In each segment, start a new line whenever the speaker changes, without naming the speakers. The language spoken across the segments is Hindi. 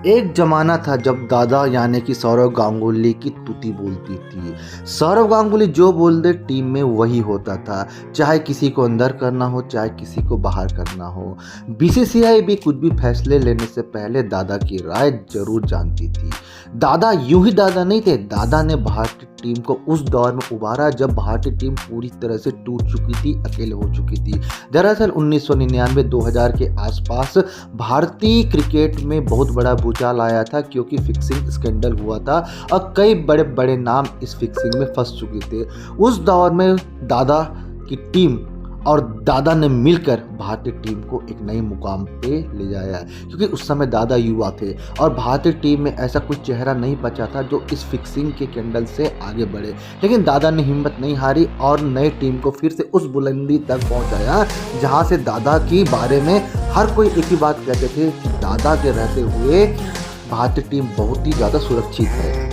एक ज़माना था जब दादा यानी कि सौरव गांगुली की तुती बोलती थी। सौरव गांगुली जो बोल दे टीम में वही होता था, चाहे किसी को अंदर करना हो चाहे किसी को बाहर करना हो। बीसीसीआई भी कुछ भी फैसले लेने से पहले दादा की राय जरूर जानती थी। दादा यूं ही दादा नहीं थे, दादा ने भारतीय टीम को उस दौर में उभारा जब भारतीय टीम पूरी तरह से टूट चुकी थी, अकेले हो चुकी थी। दरअसल 1999-2000 के आसपास भारतीय क्रिकेट में बहुत बड़ा भूचाल आया था, क्योंकि फिक्सिंग स्कैंडल हुआ था और कई बड़े बड़े नाम इस फिक्सिंग में फंस चुके थे। उस दौर में दादा की टीम और दादा ने मिलकर भारतीय टीम को एक नए मुकाम पे ले जाया, क्योंकि उस समय दादा युवा थे और भारतीय टीम में ऐसा कोई चेहरा नहीं बचा था जो इस फिक्सिंग के कैंडल से आगे बढ़े। लेकिन दादा ने हिम्मत नहीं हारी और नए टीम को फिर से उस बुलंदी तक पहुंचाया जहां से दादा के बारे में हर कोई एक ही बात कहते थे कि दादा के रहते हुए भारतीय टीम बहुत ही ज़्यादा सुरक्षित है।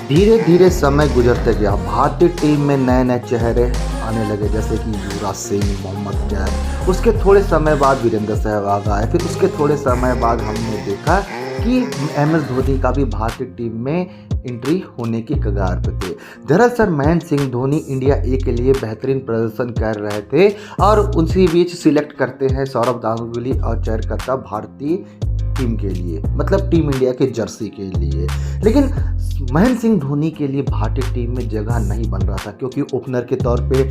धीरे धीरे समय गुजरते गया, भारतीय टीम में नए नए चेहरे आने लगे, जैसे कि युवराज सिंह, मोहम्मद कैफ। उसके थोड़े समय बाद वीरेंद्र सहवाग आए। फिर उसके थोड़े समय बाद हमने देखा कि MS धोनी का भी भारतीय टीम में एंट्री होने की कगार पे थे। दरअसल महेंद्र सिंह धोनी इंडिया ए के लिए बेहतरीन प्रदर्शन कर रहे थे और उसी बीच सिलेक्ट करते हैं सौरव गांगुली और चयनकर्ता भारतीय टीम के लिए, मतलब टीम इंडिया के जर्सी के लिए। लेकिन महेंद्र सिंह धोनी के लिए भारतीय टीम में जगह नहीं बन रहा था, क्योंकि ओपनर के तौर पे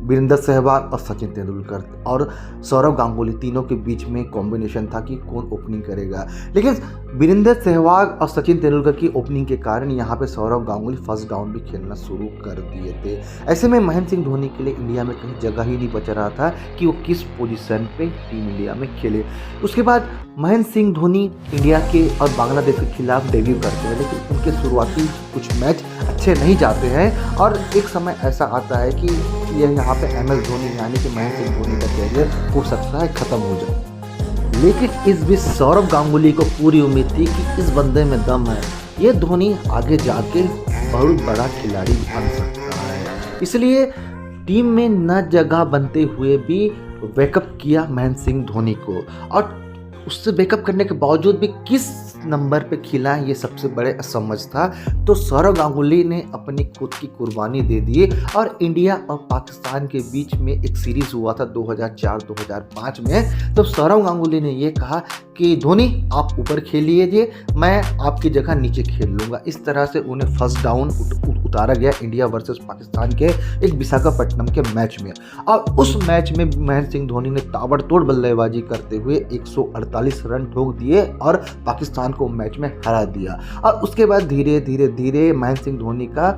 वीरेंद्र सहवाग और सचिन तेंदुलकर और सौरव गांगुली तीनों के बीच में कॉम्बिनेशन था कि कौन ओपनिंग करेगा। लेकिन वीरेंद्र सहवाग और सचिन तेंदुलकर की ओपनिंग के कारण यहाँ पे सौरव गांगुली फर्स्ट डाउन भी खेलना शुरू कर दिए थे। ऐसे में महेंद्र सिंह धोनी के लिए इंडिया में कहीं जगह ही नहीं बच रहा था कि वो किस पोजीशन पे टीम इंडिया में खेले। उसके बाद महेंद्र सिंह धोनी इंडिया के और बांग्लादेश के खिलाफ डेब्यू करते हैं, लेकिन उनके शुरुआती कुछ मैच अच्छे नहीं जाते हैं और एक समय ऐसा आता है कि ये यहाँ पे MS धोनी यानी कि महेंद्र सिंह धोनी का कैरियर हो सकता है ख़त्म हो जाए। लेकिन इस बीच सौरव गांगुली को पूरी उम्मीद थी कि इस बंदे में दम है, ये धोनी आगे जाके बहुत बड़ा खिलाड़ी बन सकता है। इसलिए टीम में न जगह बनते हुए भी बैकअप किया महेंद्र सिंह धोनी को, और उससे बैकअप करने के बावजूद भी किस नंबर पे खिला ये सबसे बड़े असमझ था। तो सौरव गांगुली ने अपनी खुद की कुर्बानी दे दी और इंडिया और पाकिस्तान के बीच में एक सीरीज़ हुआ था 2004-2005 में। तो सौरव गांगुली ने ये कहा कि धोनी आप ऊपर खेलिए, मैं आपकी जगह नीचे खेल लूँगा। इस तरह से उन्हें फर्स्ट डाउन उतारा गया इंडिया वर्सेस पाकिस्तान के एक विशाखापट्टनम के मैच में, और उस मैच में महेंद्र सिंह धोनी ने ताबड़तोड़ बल्लेबाजी करते हुए 148 रन ठोक दिए और पाकिस्तान को मैच में हरा दिया। और उसके बाद धीरे धीरे महेंद्र सिंह धोनी का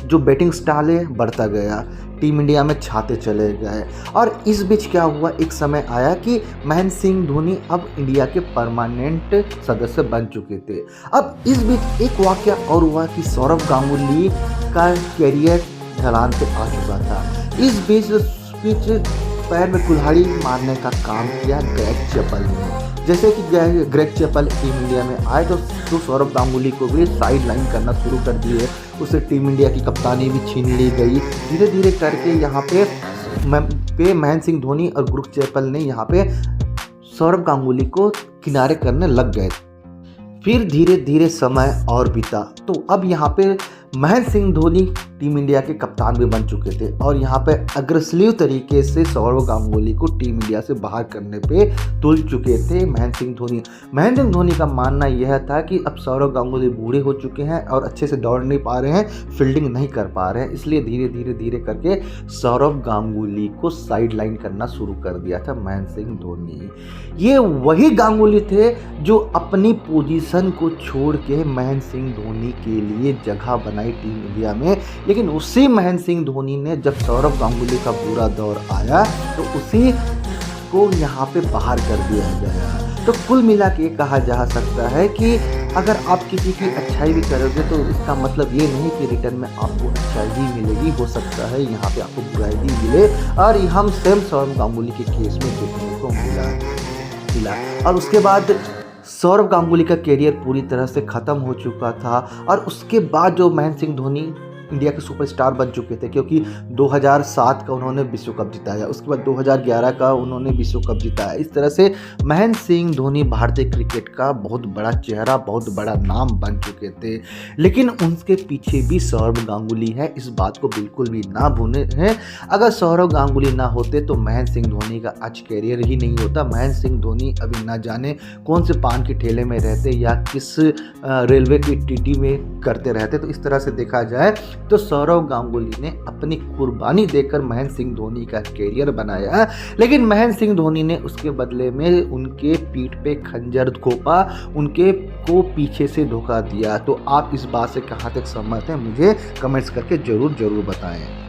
जो बैटिंग स्टाइल है बढ़ता गया, टीम इंडिया में छाते चले गए। और इस बीच क्या हुआ, एक समय आया कि महेंद्र सिंह धोनी अब इंडिया के परमानेंट सदस्य बन चुके थे। अब इस बीच एक वाकया और हुआ कि सौरव गांगुली का कैरियर ढलान पे आ चुका था। इस बीच पैर में कुल्हाड़ी मारने का काम किया ग्रेग चैपल ने। जैसे कि ग्रेग चैपल टीम इंडिया में आए तो सौरव गांगुली को भी साइड लाइन करना शुरू कर दिए, उसे टीम इंडिया की कप्तानी भी छीन ली गई। धीरे धीरे करके यहाँ पे महेंद्र सिंह धोनी और ग्रेग चैपल ने यहाँ पे सौरव गांगुली को किनारे करने लग गए। फिर धीरे धीरे समय और बीता, तो अब यहाँ पे महेंद्र सिंह धोनी टीम इंडिया के कप्तान भी बन चुके थे और यहाँ पे अग्रेसिव तरीके से सौरव गांगुली को टीम इंडिया से बाहर करने पे तुल चुके थे महेंद्र सिंह धोनी। महेंद्र सिंह धोनी का मानना यह था कि अब सौरव गांगुली बूढ़े हो चुके हैं और अच्छे से दौड़ नहीं पा रहे हैं, फील्डिंग नहीं कर पा रहे हैं, इसलिए धीरे धीरे करके सौरव गांगुली को साइड लाइन करना शुरू कर दिया था महेंद्र सिंह धोनी। ये वही गांगुली थे जो अपनी पोजीशन को छोड़ के महेंद्र सिंह धोनी के लिए जगह बनाई टीम इंडिया में। लेकिन उसी महेंद्र सिंह धोनी ने जब सौरव गांगुली का बुरा दौर आया तो उसी को यहाँ पे बाहर कर दिया गया। तो कुल मिला के कहा जा सकता है कि अगर आप किसी की अच्छाई भी करोगे तो इसका मतलब ये नहीं कि रिटर्न में आपको अच्छाई ही मिलेगी, हो सकता है यहाँ पे आपको बुराई भी मिले, और हम सेम सौरव गांगुली के केस में देखने को मिला। और उसके बाद सौरव गांगुली का कैरियर पूरी तरह से ख़त्म हो चुका था। और उसके बाद जो महेंद्र सिंह धोनी इंडिया के सुपरस्टार बन चुके थे, क्योंकि 2007 का उन्होंने विश्व कप जिताया, उसके बाद 2011 का उन्होंने विश्व कप जिताया। इस तरह से महेंद्र सिंह धोनी भारतीय क्रिकेट का बहुत बड़ा चेहरा, बहुत बड़ा नाम बन चुके थे। लेकिन उनके पीछे भी सौरव गांगुली है, इस बात को बिल्कुल भी ना भूलें हैं। अगर सौरव गांगुली ना होते तो महेंद्र सिंह धोनी का आज कैरियर ही नहीं होता। महेंद्र सिंह धोनी अभी ना जाने कौन से पान के ठेले में रहते या किस रेलवे की टीटी में करते रहते। तो इस तरह से देखा जाए तो सौरव गांगुली ने अपनी कुर्बानी देकर महेंद्र सिंह धोनी का कैरियर बनाया, लेकिन महेंद्र सिंह धोनी ने उसके बदले में उनके पीठ पे खंजर घोंपा, उनके को पीछे से धोखा दिया। तो आप इस बात से कहाँ तक सहमत हैं, मुझे कमेंट्स करके ज़रूर बताएं।